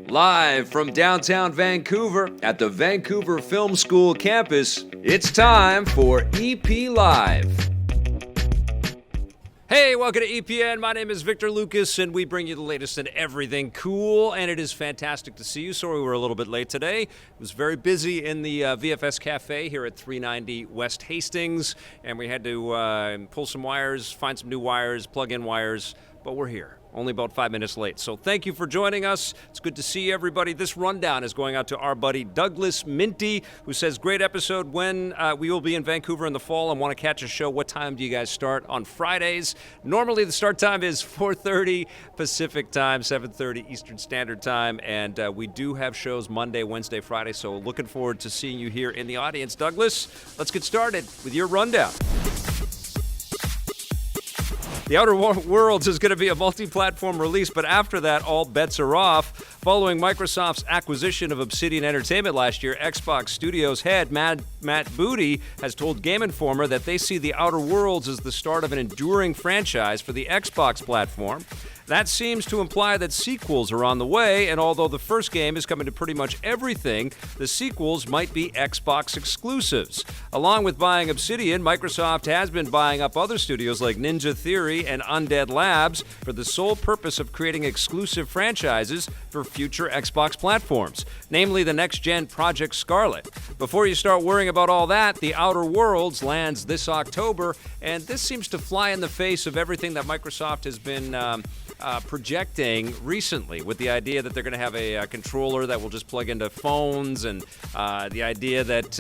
Live from downtown Vancouver at the Vancouver Film School campus, it's time for EP Live. Hey, welcome to EPN. My name is Victor Lucas, and we bring you the latest in everything cool, and it is fantastic to see you. Sorry we were a little bit late today. It was very busy in the VFS Cafe here at 390 West Hastings, and we had to pull some wires, find some new wires, plug in wires, but we're here. Only about 5 minutes late. So thank you for joining us. It's good to see everybody. This rundown is going out to our buddy Douglas Minty, who says, great episode. When we will be in Vancouver in the fall and want to catch a show, what time do you guys start on Fridays? Normally the start time is 4:30 Pacific time, 7:30 Eastern Standard Time, and we do have shows Monday, Wednesday, Friday, so looking forward to seeing you here in the audience. Douglas, let's get started with your rundown. The Outer Worlds is going to be a multi-platform release, but after that, all bets are off. Following Microsoft's acquisition of Obsidian Entertainment last year, Xbox Studios head Matt Booty has told Game Informer that they see The Outer Worlds as the start of an enduring franchise for the Xbox platform. That seems to imply that sequels are on the way, and although the first game is coming to pretty much everything, the sequels might be Xbox exclusives. Along with buying Obsidian, Microsoft has been buying up other studios like Ninja Theory and Undead Labs for the sole purpose of creating exclusive franchises for future Xbox platforms, namely the next-gen Project Scarlet. Before you start worrying about all that, The Outer Worlds lands this October, and this seems to fly in the face of everything that Microsoft has been projecting recently, with the idea that they're going to have a controller that will just plug into phones, and the idea that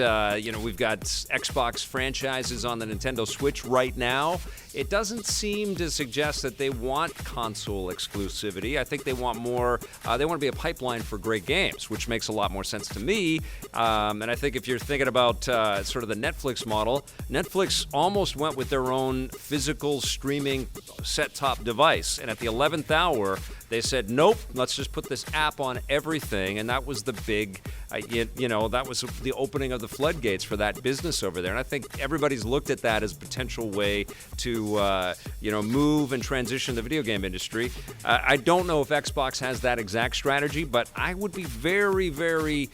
we've got Xbox franchises on the Nintendo Switch right now. It doesn't seem to suggest that they want console exclusivity. I think they want more. They want to be a pipeline for great games, which makes a lot more sense to me. And I think if you're thinking about sort of the Netflix model, Netflix almost went with their own physical streaming set-top device, and at the 11th hour, they said, nope, let's just put this app on everything, and that was the big, that was the opening of the floodgates for that business over there. And I think everybody's looked at that as a potential way to, move and transition the video game industry. I don't know if Xbox has that exact strategy, but I would be very, very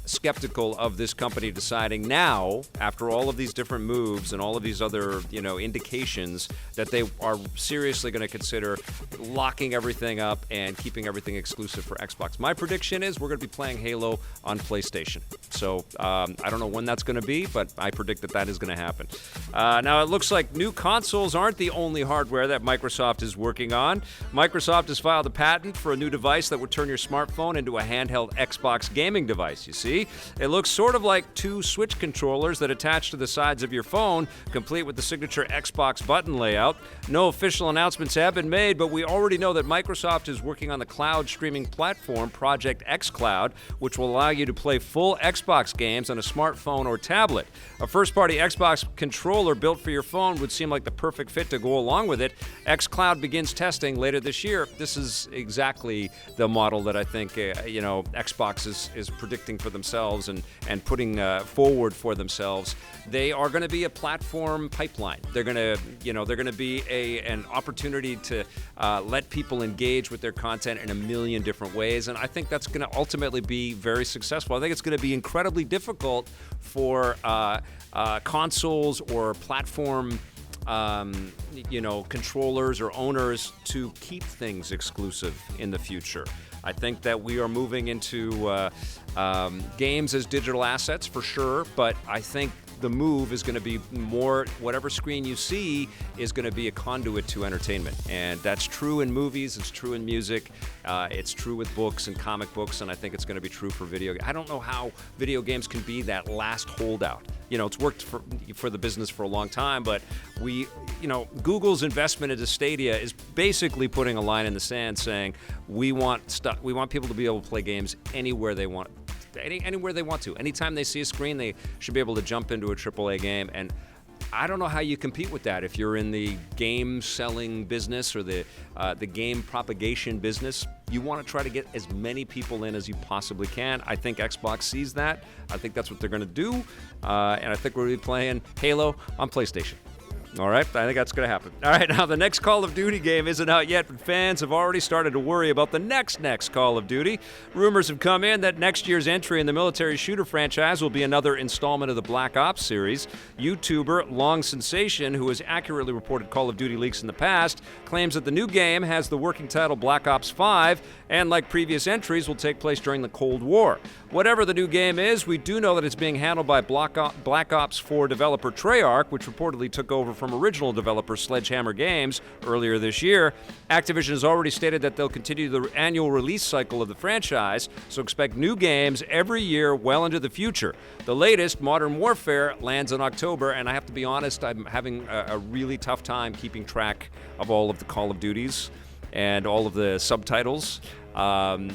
skeptical of this company deciding now, after all of these different moves and all of these other, indications, that they are seriously going to consider locking everything up and keeping everything exclusive for Xbox. My prediction is we're going to be playing Halo on PlayStation. So I don't know when that's going to be, but I predict that is going to happen. Now, it looks like new consoles aren't the only hardware that Microsoft is working on. Microsoft has filed a patent for a new device that would turn your smartphone into a handheld Xbox gaming device, you see. It looks sort of like two Switch controllers that attach to the sides of your phone, complete with the signature Xbox button layout. No official announcements have been made, but we already know that Microsoft is working on the cloud streaming platform Project xCloud, which will allow you to play full Xbox games on a smartphone or tablet. A first-party Xbox controller built for your phone would seem like the perfect fit to go along with it. xCloud begins testing later this year. This is exactly the model that I think Xbox is predicting for themselves and putting forward for themselves. They are going to be a platform pipeline. They're going to be an opportunity to let people engage with their content in a million different ways, and I think that's going to ultimately be very successful. I think it's going to be incredibly difficult for consoles or platform controllers or owners to keep things exclusive in the future. I think that we are moving into games as digital assets for sure, but I think the move is going to be more, whatever screen you see is going to be a conduit to entertainment. And that's true in movies, it's true in music, it's true with books and comic books, and I think it's going to be true for video. I don't know how video games can be that last holdout. It's worked for the business for a long time, but Google's investment into Stadia is basically putting a line in the sand saying, we want people to be able to play games anywhere they want. Anywhere they want to. Anytime they see a screen, they should be able to jump into a AAA game. And I don't know how you compete with that if you're in the game selling business or the game propagation business. You want to try to get as many people in as you possibly can. I think Xbox sees that. I think that's what they're going to do. And I think we're going to be playing Halo on PlayStation. All right, I think that's going to happen. All right, now the next Call of Duty game isn't out yet, but fans have already started to worry about the next Call of Duty. Rumors have come in that next year's entry in the military shooter franchise will be another installment of the Black Ops series. YouTuber Long Sensation, who has accurately reported Call of Duty leaks in the past, claims that the new game has the working title Black Ops 5 and, like previous entries, will take place during the Cold War. Whatever the new game is, we do know that it's being handled by Black Ops 4 developer Treyarch, which reportedly took over from original developer Sledgehammer Games earlier this year. Activision has already stated that they'll continue the annual release cycle of the franchise, so expect new games every year well into the future. The latest, Modern Warfare, lands in October, and I have to be honest, I'm having a really tough time keeping track of all of the Call of Duties and all of the subtitles. I'm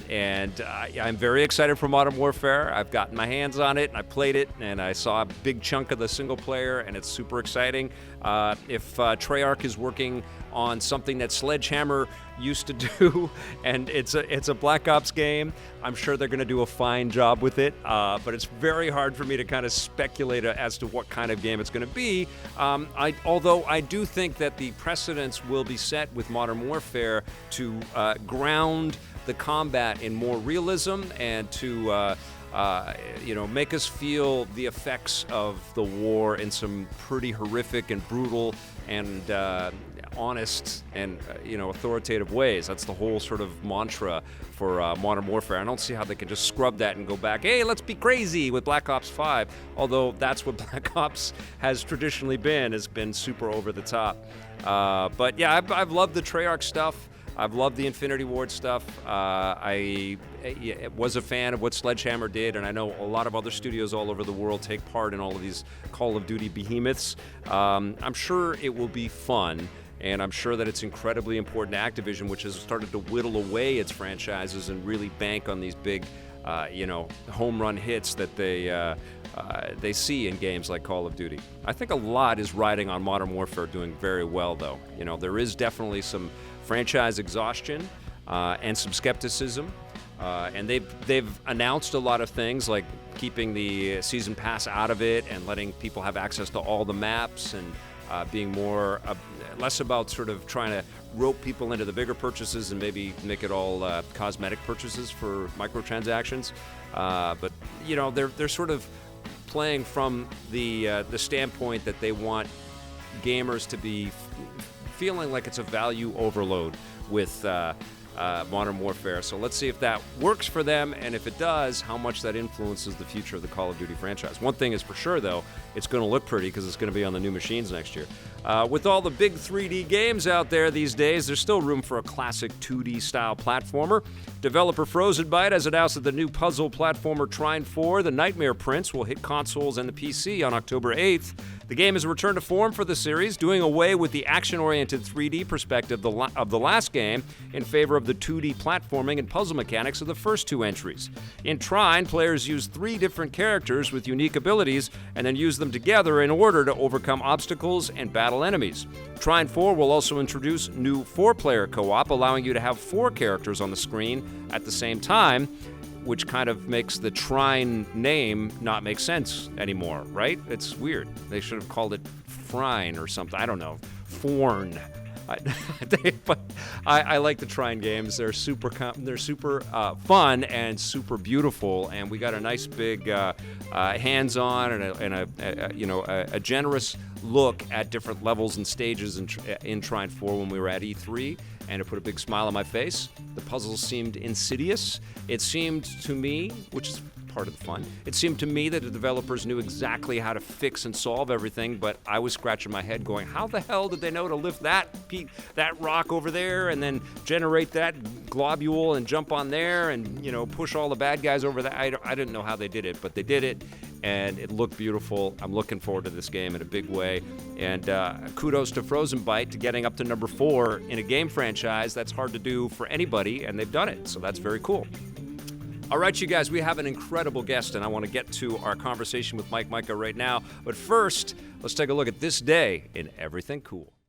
very excited for Modern Warfare. I've gotten my hands on it, and I played it, and I saw a big chunk of the single player, and it's super exciting. If Treyarch is working on something that Sledgehammer used to do, and it's a Black Ops game, I'm sure they're going to do a fine job with it, but it's very hard for me to kind of speculate as to what kind of game it's going to be. Although I do think that the precedents will be set with Modern Warfare to ground the combat in more realism and to make us feel the effects of the war in some pretty horrific and brutal and honest and authoritative ways. That's the whole sort of mantra for Modern Warfare. I don't see how they can just scrub that and go back, hey, let's be crazy with Black Ops 5, although that's what Black Ops has traditionally been, has been super over the top. But yeah, I've loved the Treyarch stuff. I've loved the Infinity Ward stuff. I was a fan of what Sledgehammer did, and I know a lot of other studios all over the world take part in all of these Call of Duty behemoths. I'm sure it will be fun, and I'm sure that it's incredibly important to Activision, which has started to whittle away its franchises and really bank on these big, home run hits that they see in games like Call of Duty. I think a lot is riding on Modern Warfare doing very well, though. There is definitely some franchise exhaustion and some skepticism, and they've announced a lot of things like keeping the season pass out of it and letting people have access to all the maps and being less about sort of trying to rope people into the bigger purchases and maybe make it all cosmetic purchases for microtransactions. But they're sort of playing from the standpoint that they want gamers to be feeling like it's a value overload with Modern Warfare. So let's see if that works for them, and if it does, how much that influences the future of the Call of Duty franchise. One thing is for sure, though, it's going to look pretty because it's going to be on the new machines next year. With all the big 3D games out there these days, there's still room for a classic 2D style platformer. Developer Frozen Byte has announced that the new puzzle platformer Trine 4, The Nightmare Prince, will hit consoles and the PC on October 8th. The game is a return to form for the series, doing away with the action-oriented 3D perspective of the last game in favor of the 2D platforming and puzzle mechanics of the first two entries. In Trine, players use 3 different characters with unique abilities and then use them together in order to overcome obstacles and battle enemies. Trine 4 will also introduce new 4-player co-op, allowing you to have 4 characters on the screen at the same time, which kind of makes the Trine name not make sense anymore, right? It's weird. They should have called it Frine or something. I don't know. Forn. But I like the Trine games. They're super fun and super beautiful, and we got a nice big hands-on and a generous look at different levels and stages in Trine 4 when we were at E3, and it put a big smile on my face. The puzzles seemed insidious. It seemed to me, which is part of the fun, it seemed to me that the developers knew exactly how to fix and solve everything, but I was scratching my head going, how the hell did they know to lift that rock over there and then generate that globule and jump on there and push all the bad guys over there? I didn't know how they did it, but they did it, and it looked beautiful. I'm looking forward to this game in a big way, and kudos to Frozen Byte to getting up to number 4 in a game franchise. That's hard to do for anybody, and they've done it, so that's very cool. All right, you guys, we have an incredible guest, and I want to get to our conversation with Mike Micah right now. But first, let's take a look at this day in Everything Cool.